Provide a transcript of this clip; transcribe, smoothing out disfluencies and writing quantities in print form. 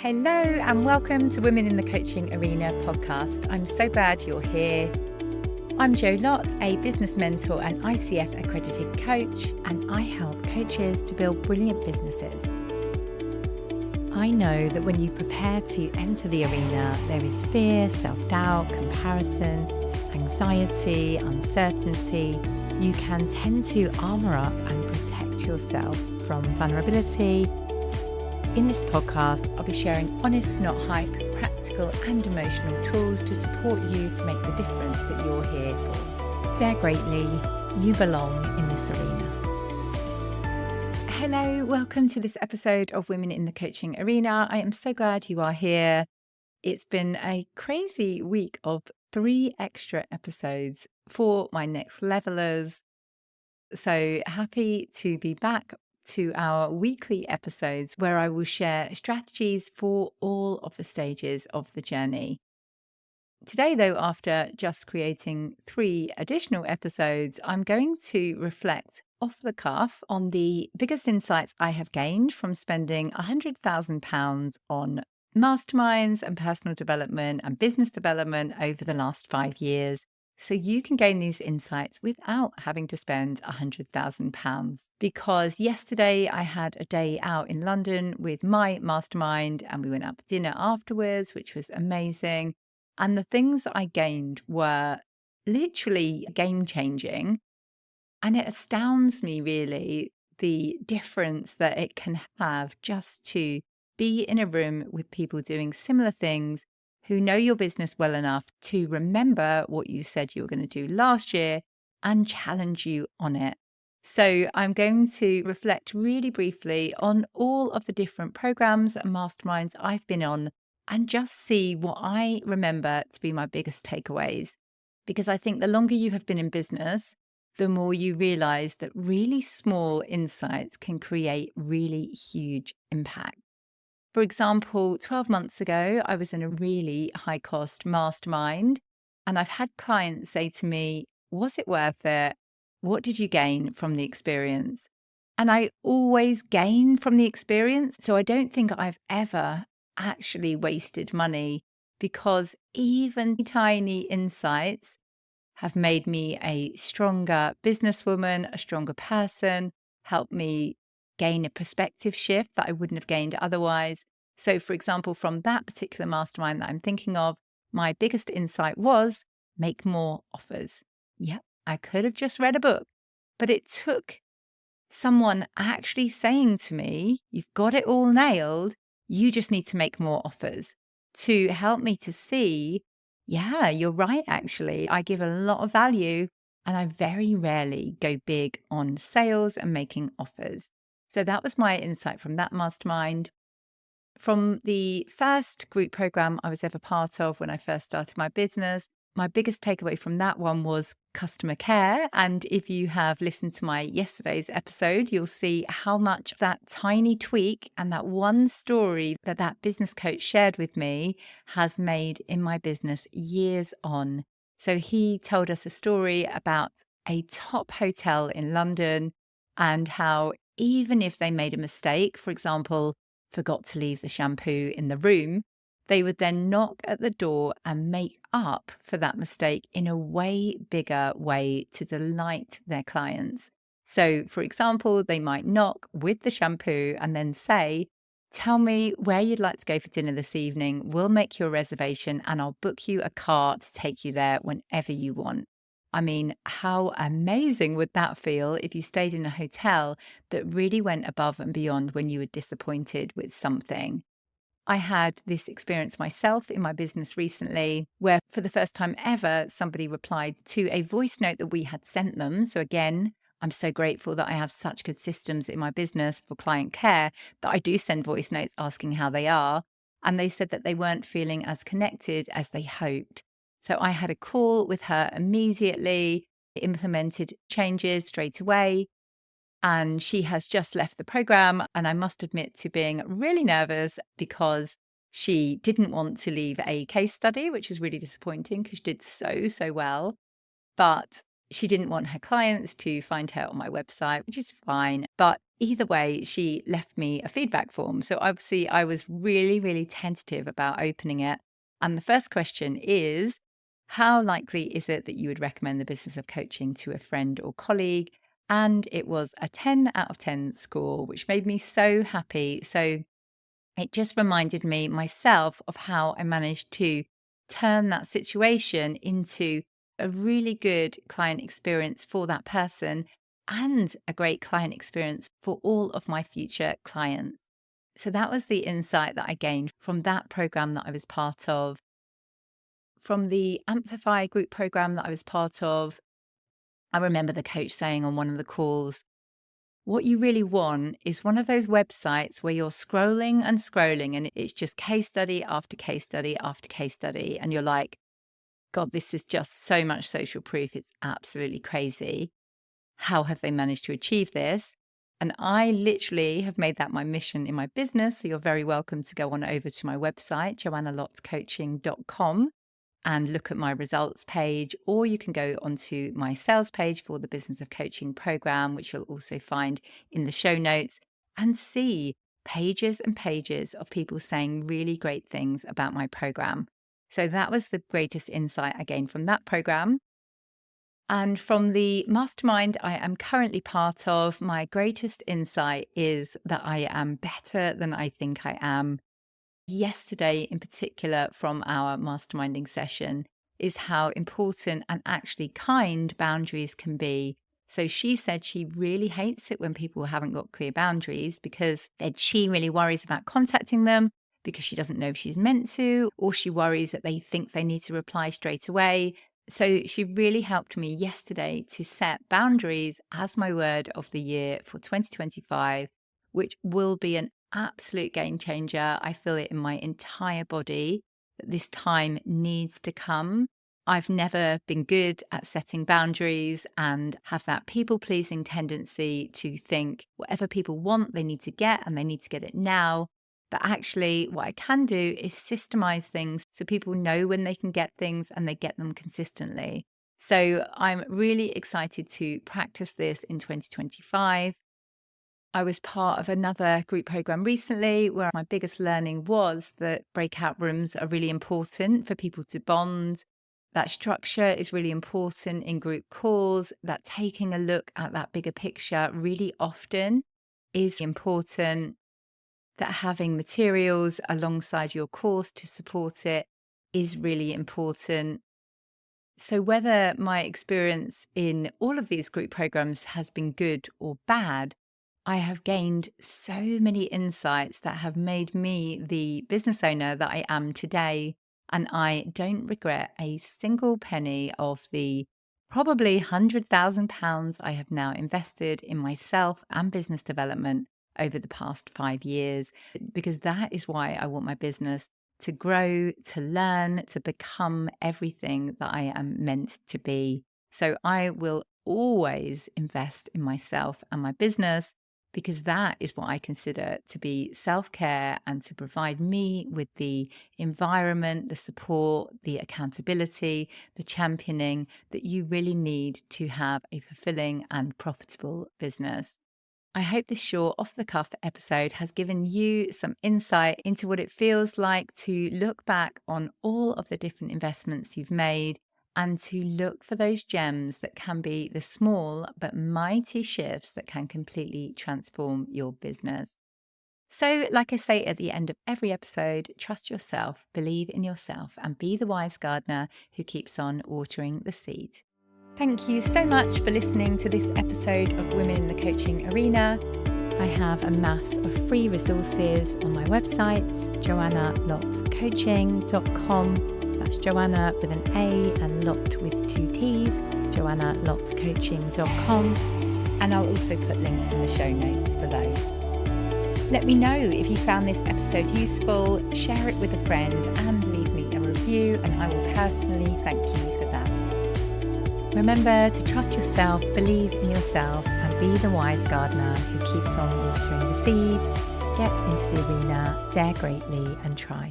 Hello and welcome to Women in the Coaching Arena podcast. I'm so glad you're here. I'm Lott, a business mentor and ICF accredited coach, and I help coaches to build brilliant businesses. I know that when you prepare to enter the arena, there is fear, self-doubt, comparison, anxiety, uncertainty. You can tend to armor up and protect yourself from vulnerability. In this podcast, I'll be sharing honest, not hype, practical and emotional tools to support you to make the difference that you're here for. Dare greatly, you belong in this arena. Hello, welcome to this episode of Women in the Coaching Arena. I am so glad you are here. It's been a crazy week of 3 extra episodes for my next levelers. So happy to be back to our weekly episodes where I will share strategies for all of the stages of the journey. Today, though, after just creating 3 additional episodes, I'm going to reflect off the cuff on the biggest insights I have gained from spending £100,000 on masterminds and personal development and business development over the last 5 years. So you can gain these insights without having to spend £100,000. Because yesterday I had a day out in London with my mastermind and we went out for dinner afterwards, which was amazing. And the things I gained were literally game-changing. And it astounds me really the difference that it can have just to be in a room with people doing similar things who know your business well enough to remember what you said you were going to do last year and challenge you on it. So I'm going to reflect really briefly on all of the different programs and masterminds I've been on and just see what I remember to be my biggest takeaways. Because I think the longer you have been in business, the more you realize that really small insights can create really huge impact. For example, 12 months ago, I was in a really high-cost mastermind, and I've had clients say to me, was it worth it? What did you gain from the experience? And I always gain from the experience, so I don't think I've ever actually wasted money, because even tiny insights have made me a stronger businesswoman, a stronger person, helped me gain a perspective shift that I wouldn't have gained otherwise. So, for example, from that particular mastermind that I'm thinking of, my biggest insight was make more offers. Yep, I could have just read a book, but it took someone actually saying to me, you've got it all nailed, you just need to make more offers, to help me to see, yeah, you're right, actually. I give a lot of value and I very rarely go big on sales and making offers. So that was my insight from that mastermind. From the first group program I was ever part of when I first started my business, my biggest takeaway from that one was customer care. And if you have listened to my yesterday's episode, you'll see how much that tiny tweak and that one story that business coach shared with me has made in my business years on. So he told us a story about a top hotel in London and how even if they made a mistake, for example, forgot to leave the shampoo in the room, they would then knock at the door and make up for that mistake in a way bigger way to delight their clients. So, for example, they might knock with the shampoo and then say, tell me where you'd like to go for dinner this evening. We'll make you a reservation and I'll book you a car to take you there whenever you want. I mean, how amazing would that feel if you stayed in a hotel that really went above and beyond when you were disappointed with something? I had this experience myself in my business recently where for the first time ever, somebody replied to a voice note that we had sent them. So again, I'm so grateful that I have such good systems in my business for client care that I do send voice notes asking how they are. And they said that they weren't feeling as connected as they hoped. So I had a call with her immediately, implemented changes straight away. And she has just left the program. And I must admit to being really nervous because she didn't want to leave a case study, which is really disappointing because she did so well. But she didn't want her clients to find her on my website, which is fine. But either way, she left me a feedback form. So obviously I was really, really tentative about opening it. And the first question is, how likely is it that you would recommend the business of coaching to a friend or colleague? And it was a 10 out of 10 score, which made me so happy. So it just reminded me myself of how I managed to turn that situation into a really good client experience for that person and a great client experience for all of my future clients. So that was the insight that I gained from that program that I was part of. From the Amplify group program that I was part of, I remember the coach saying on one of the calls, what you really want is one of those websites where you're scrolling and scrolling and it's just case study after case study after case study. And you're like, God, this is just so much social proof. It's absolutely crazy. How have they managed to achieve this? And I literally have made that my mission in my business. So you're very welcome to go on over to my website, joannalottcoaching.com, and look at my results page, or you can go onto my sales page for the Business of Coaching program, which you'll also find in the show notes, and see pages and pages of people saying really great things about my program. So that was the greatest insight I gained from that program. And from the mastermind I am currently part of, my greatest insight is that I am better than I think I am. Yesterday, in particular, from our masterminding session, is how important and actually kind boundaries can be. So she said she really hates it when people haven't got clear boundaries because then she really worries about contacting them because she doesn't know if she's meant to, or she worries that they think they need to reply straight away. So she really helped me yesterday to set boundaries as my word of the year for 2025, which will be an absolute game changer. I feel it in my entire body that this time needs to come. I've never been good at setting boundaries and have that people-pleasing tendency to think whatever people want, they need to get, and they need to get it now. But actually, what I can do is systemize things so people know when they can get things and they get them consistently. So I'm really excited to practice this in 2025. I was part of another group program recently where my biggest learning was that breakout rooms are really important for people to bond. That structure is really important in group calls, that taking a look at that bigger picture really often is important, that having materials alongside your course to support it is really important. So whether my experience in all of these group programs has been good or bad, I have gained so many insights that have made me the business owner that I am today. And I don't regret a single penny of the probably £100,000 I have now invested in myself and business development over the past 5 years, because that is why I want my business to grow, to learn, to become everything that I am meant to be. So I will always invest in myself and my business, because that is what I consider to be self-care and to provide me with the environment, the support, the accountability, the championing that you really need to have a fulfilling and profitable business. I hope this short off-the-cuff episode has given you some insight into what it feels like to look back on all of the different investments you've made and to look for those gems that can be the small but mighty shifts that can completely transform your business. So, like I say at the end of every episode, trust yourself, believe in yourself, and be the wise gardener who keeps on watering the seed. Thank you so much for listening to this episode of Women in the Coaching Arena. I have a mass of free resources on my website, joannalottcoaching.com. That's Joanna with an A and Lott with 2 T's, joannalottcoaching.com. And I'll also put links in the show notes below. Let me know if you found this episode useful, share it with a friend and leave me a review, and I will personally thank you for that. Remember to trust yourself, believe in yourself, and be the wise gardener who keeps on watering the seed. Get into the arena, dare greatly, and try.